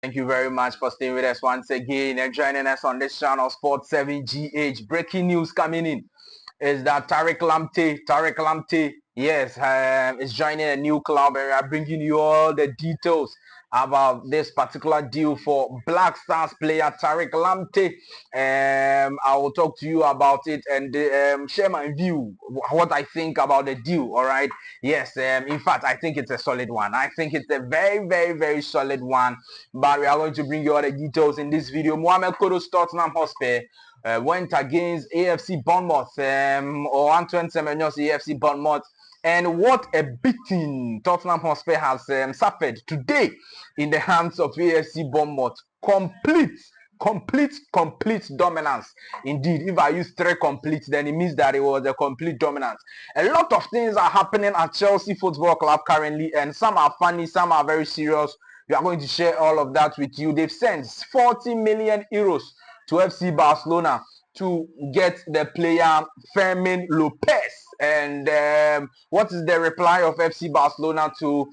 Thank you very much for staying with us once again and joining us on this channel, Sport 7GH. Breaking news coming in is that Tariq Lamptey, yes, is joining a new club, and we are bringing you all the details about this particular deal for Blackstars player Tariq Lamptey. I will talk to you about it and share my view, what I think about the deal. All right. Yes. In fact, I think it's a solid one. I think it's a very, very, very solid one. But we are going to bring you all the details in this video. Mohammed Kudus, Tottenham Hotspur, went against AFC Bournemouth, or Antoine Semenyo's AFC Bournemouth. And what a beating Tottenham Hotspur has suffered today in the hands of AFC Bournemouth. Complete dominance. Indeed, if I use 3 complete, then it means that it was a complete dominance. A lot of things are happening at Chelsea Football Club currently, and some are funny, some are very serious. We are going to share all of that with you. They've sent 40 million euros to FC Barcelona to get the player Fermin Lopez. And what is the reply of FC Barcelona to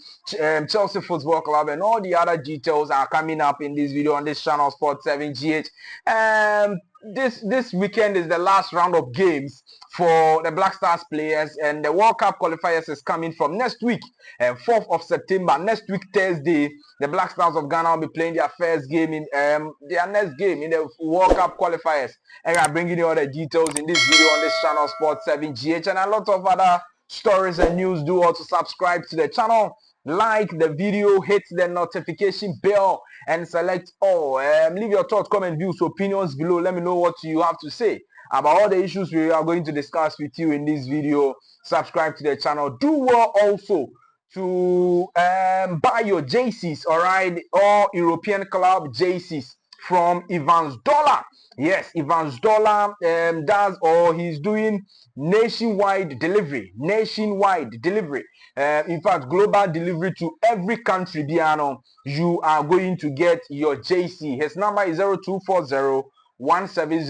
Chelsea Football Club? And all the other details are coming up in this video on this channel, Sport 7GH. This weekend is the last round of games for the Blackstars players, and the World Cup qualifiers is coming from next week, 4th of September. Next week, Thursday, the Blackstars of Ghana will be playing their first game in their next game in the World Cup qualifiers. And I'm bringing you all the details in this video on this channel, Sport 7GH, and a lot of other stories and news. Do also subscribe to the channel, like the video, hit the notification bell, and select all. Leave your thoughts, comment, views, opinions below. Let me know what you have to say about all the issues we are going to discuss with you in this video. Subscribe to the channel. Do well also to buy your jerseys, all right, all European club jerseys from Evans Dollar. Yes, Evans Dollar does, or he's doing nationwide delivery. In fact, global delivery to every country. Biano, you are going to get your JC. His number is 0240 170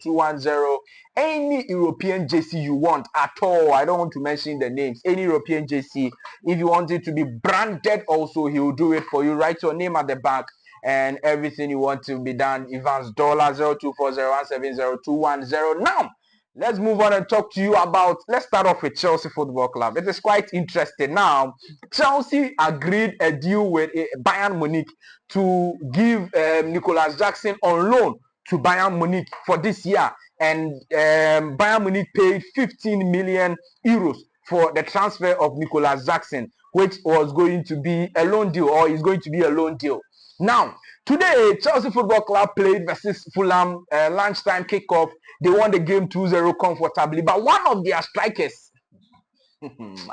210. Any European JC you want at all. I don't want to mention the names. Any European JC, if you want it to be branded also, he will do it for you. Write your name at the back and everything you want to be done. Evans Dollar 0240 170 210. Now, let's move on and talk to you about, let's start off with Chelsea Football Club. It is quite interesting. Now, Chelsea agreed a deal with Bayern Munich to give Nicolas Jackson on loan to Bayern Munich for this year. And Bayern Munich paid 15 million euros for the transfer of Nicolas Jackson, which was going to be a loan deal, or is going to be a loan deal. Now, today, Chelsea Football Club played versus Fulham, lunchtime kickoff. They won the game 2-0 comfortably, but one of their strikers,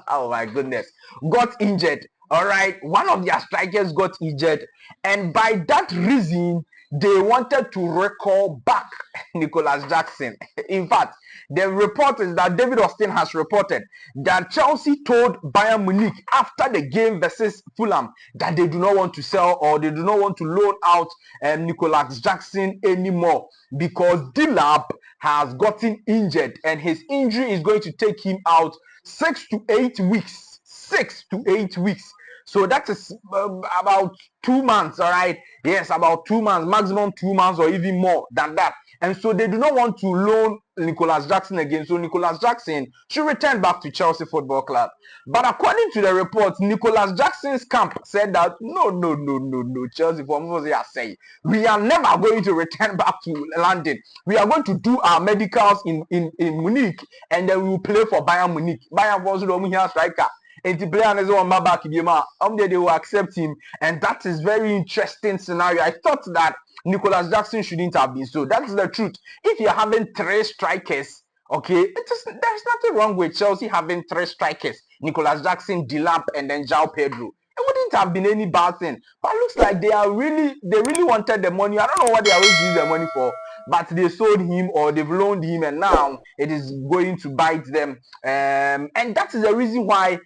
oh my goodness, got injured. All right, one of their strikers got injured, and by that reason, they wanted to recall back Nicolas Jackson. In fact, the report is that David Austin has reported that Chelsea told Bayern Munich after the game versus Fulham that they do not want to sell, or they do not want to loan out Nicolas Jackson anymore, because Dilap has gotten injured, and his injury is going to take him out 6 to 8 weeks. 6 to 8 weeks. So that is about 2 months, all right? Yes, about 2 months, maximum 2 months, or even more than that. And so they do not want to loan Nicolas Jackson again. So Nicolas Jackson should return back to Chelsea Football Club. But according to the reports, Nicolas Jackson's camp said that no, Chelsea say we are never going to return back to London. We are going to do our medicals in Munich, and then we will play for Bayern Munich. Bayern was the striker. And the player is on my back. They will accept him, and that is very interesting scenario. I thought that Nicolas Jackson shouldn't have been so. That's the truth. If you're having 3 strikers, okay, there's nothing wrong with Chelsea having 3 strikers: Nicolas Jackson, Dilap, and then João Pedro. It wouldn't have been any bad thing. But it looks like they really wanted the money. I don't know what they are going to use the money for, but they sold him, or they've loaned him, and now it is going to bite them. And that is the reason why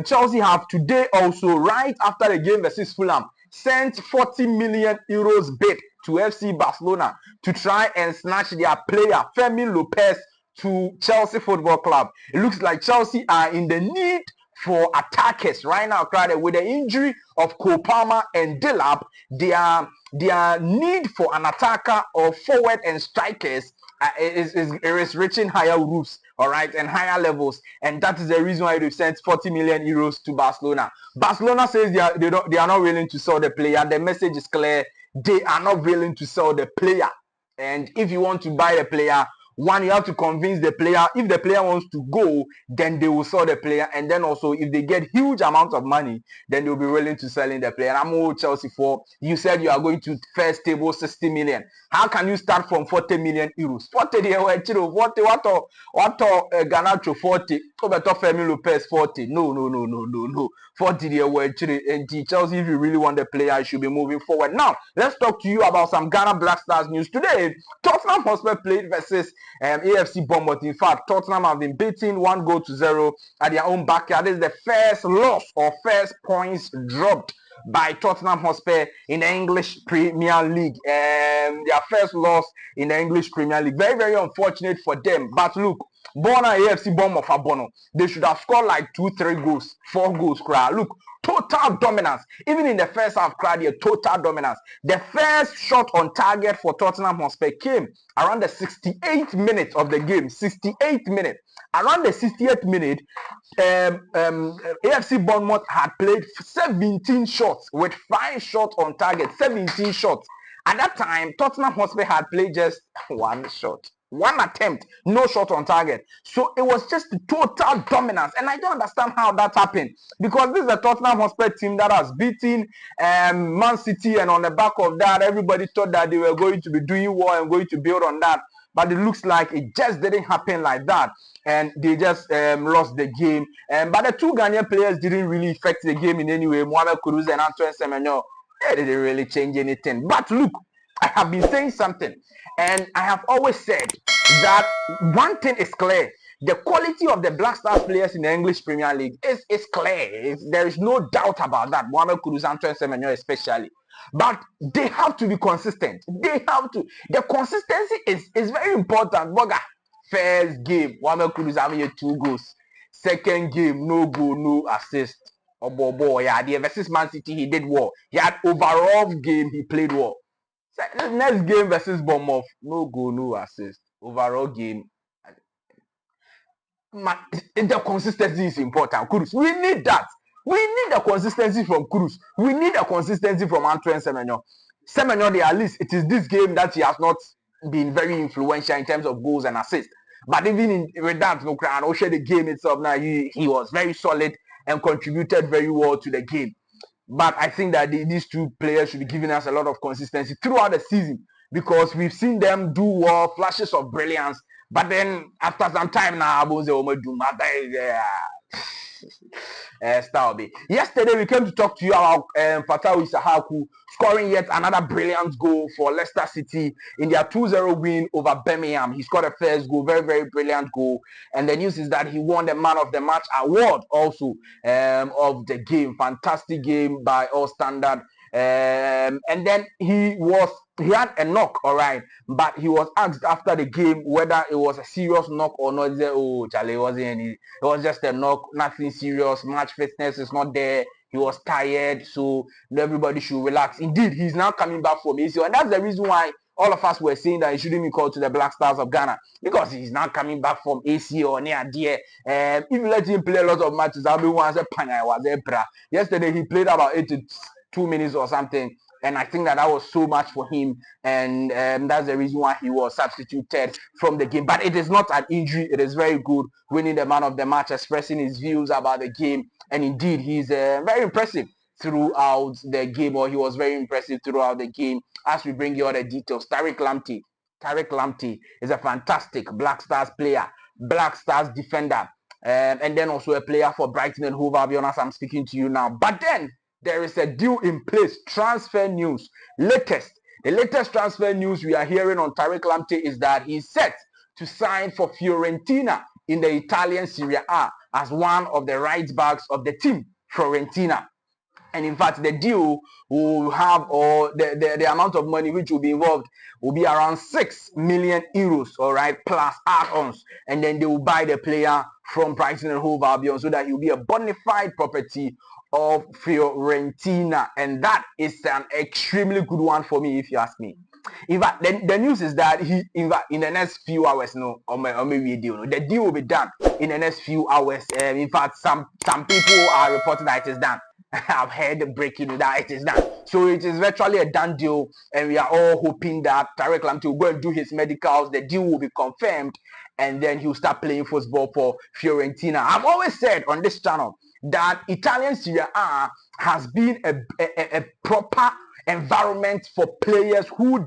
Chelsea have today also, right after the game versus Fulham, sent 40 million euros bid to FC Barcelona to try and snatch their player Fermin Lopez to Chelsea Football Club. It looks like Chelsea are in the need for attackers right now. With the injury of Cole Palmer and Dilap, their need for an attacker or forward and strikers is reaching higher roofs, all right, and higher levels, and that is the reason why they've sent 40 million euros to Barcelona. Barcelona says they are not willing to sell the player. The message is clear: they are not willing to sell the player. And if you want to buy a player, one, you have to convince the player. If the player wants to go, then they will sell the player. And then also, if they get huge amounts of money, then they'll be willing to sell in the player. I'm all Chelsea for. You said you are going to first table 60 million. How can you start from 40 million euros? 40 what Ganacho 40, Roberto Fermin Lopez 40. No. 40 and Chelsea, if you really want the player, you should be moving forward. Now, let's talk to you about some Ghana Blackstars news. Today, Tottenham Hotspur played versus AFC Bournemouth. In fact, Tottenham have been beaten 1-0 at their own backyard. This is the first loss or first points dropped by Tottenham Hotspur in the English Premier League. Their first loss in the English Premier League. Very, very unfortunate for them. But look, AFC Bournemouth Abono, they should have scored like 2-3 goals, 4 goals. Look, total dominance. Even in the first half, total dominance. The first shot on target for Tottenham Hotspur came around the 68th minute of the game. 68th minute. Around the 68th minute, AFC Bournemouth had played 17 shots with 5 shots on target. 17 shots. At that time, Tottenham Hotspur had played just 1 shot. 1 attempt, no shot on target. So it was just total dominance. And I don't understand how that happened. Because this is a Tottenham Hotspur team that has beaten Man City. And on the back of that, everybody thought that they were going to be doing well and going to build on that. But it looks like it just didn't happen like that. And they just lost the game. But the 2 Ghanaian players didn't really affect the game in any way. Mohammed Kudus and Semenyo, they didn't really change anything. But look, I have been saying something. And I have always said that one thing is clear. The quality of the Blackstars players in the English Premier League is clear. There is no doubt about that. Mohammed Kudus and Semenyo especially. But they have to be consistent. They have to. The consistency is very important. Boga, first game, Mohammed Kudus having 2 goals. Second game, no goal, no assist. The versus Man City, he did well. He had overall game, he played well. Next game versus Bournemouth, no goal, no assist. Overall game. The consistency is important. Kudus, we need that. We need the consistency from Kudus. We need the consistency from Antoine Semenyo. Semenyo, at least it is this game that he has not been very influential in terms of goals and assists. But even with that, the game itself, now he was very solid and contributed very well to the game. But I think that these 2 players should be giving us a lot of consistency throughout the season, because we've seen them do well, flashes of brilliance. But then after some time now, yesterday we came to talk to you about Fatawu Isahaku scoring yet another brilliant goal for Leicester City in their 2-0 win over Birmingham. He scored a first goal, very, very brilliant goal. And the news is that he won the Man of the Match award also of the game. Fantastic game by all standard. And then he had a knock, all right, but he was asked after the game whether it was a serious knock or not. He said, "Oh, Charlie, it was just a knock, nothing serious. Match fitness is not there. He was tired, so everybody should relax." Indeed, he's now coming back from ACL, and that's the reason why all of us were saying that he shouldn't be called to the Blackstars of Ghana, because he's now coming back from ACL near there. If you let him play a lot of matches, everyone said, "Panya was there." Yesterday he played about 82 minutes or something, and I think that was so much for him, and that's the reason why he was substituted from the game. But it is not an injury. It is very good, winning the Man of the Match, expressing his views about the game, and indeed he's very impressive throughout the game, or he was very impressive throughout the game. As we bring you all the details, Tariq Lamptey is a fantastic Blackstars player, Blackstars defender, and then also a player for Brighton and Hove Albion as I'm speaking to you now. But then there is a deal in place. Transfer news. The latest transfer news we are hearing on Tariq Lamptey is that he's set to sign for Fiorentina in the Italian Serie A as one of the right backs of the team, Fiorentina. And in fact, the deal will have, or the amount of money which will be involved will be around 6 million euros, all right, plus add-ons. And then they will buy the player from Brighton and Hove Albion so that he'll be a bona fide property of Fiorentina. And that is an extremely good one for me, if you ask me. In fact, the news is that in the next few hours, no, the deal will be done in the next few hours. In fact, some people are reporting that it is done. I've heard breaking that it is done. So it is virtually a done deal, and we are all hoping that Tariq Lamptey will go and do his medicals. The deal will be confirmed, and then he'll start playing football for Fiorentina. I've always said on this channel that Italian Serie A has been a proper environment for players who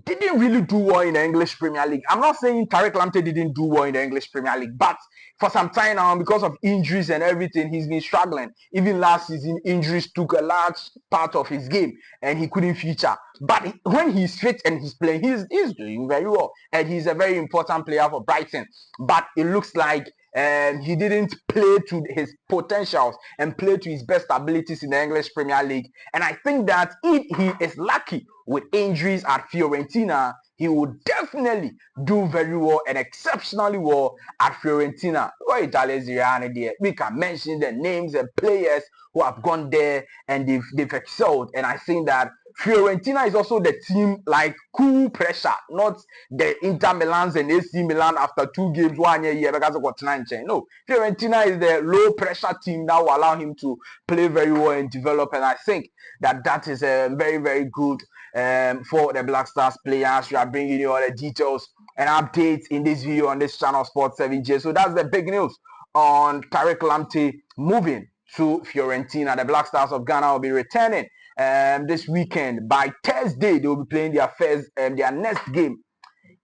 didn't really do well in the English Premier League. I'm not saying Tariq Lamptey didn't do well in the English Premier League, but for some time now, because of injuries and everything, he's been struggling. Even last season, injuries took a large part of his game and he couldn't feature. But when he's fit and he's playing, he's doing very well. And he's a very important player for Brighton. But it looks like he didn't play to his potentials and play to his best abilities in the English Premier League. And I think that if he is lucky with injuries at Fiorentina, he would definitely do very well and exceptionally well at Fiorentina. We can mention the names and players who have gone there and they've excelled. And I think that Fiorentina is also the team like cool pressure, not the Inter Milans and AC Milan after 2 games 1 year because of what 9. No, Fiorentina is the low pressure team that will allow him to play very well and develop. And I think that is very, very good for the Blackstars players. We are bringing you all the details and updates in this video on this channel, Sport 7J. So that's the big news on Tariq Lamptey moving to Fiorentina. The Blackstars of Ghana will be returning this weekend. By Thursday, they will be playing their next game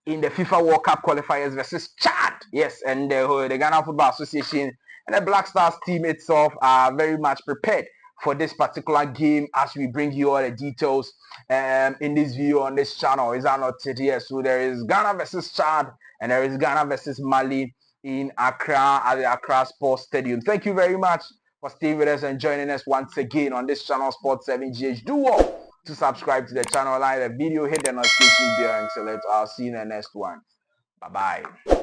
in the FIFA World Cup qualifiers versus Chad. Yes, and the Ghana Football Association and the Blackstars team itself are very much prepared for this particular game as we bring you all the details in this video on this channel. Is that not it? Yes, so there is Ghana versus Chad and there is Ghana versus Mali in Accra at the Accra Sports Stadium. Thank you very much for staying with us and joining us once again on this channel, Sport 7GH. Do well to subscribe to the channel, like the video, hit the notification bell, and select. I'll see you in the next one. Bye-bye.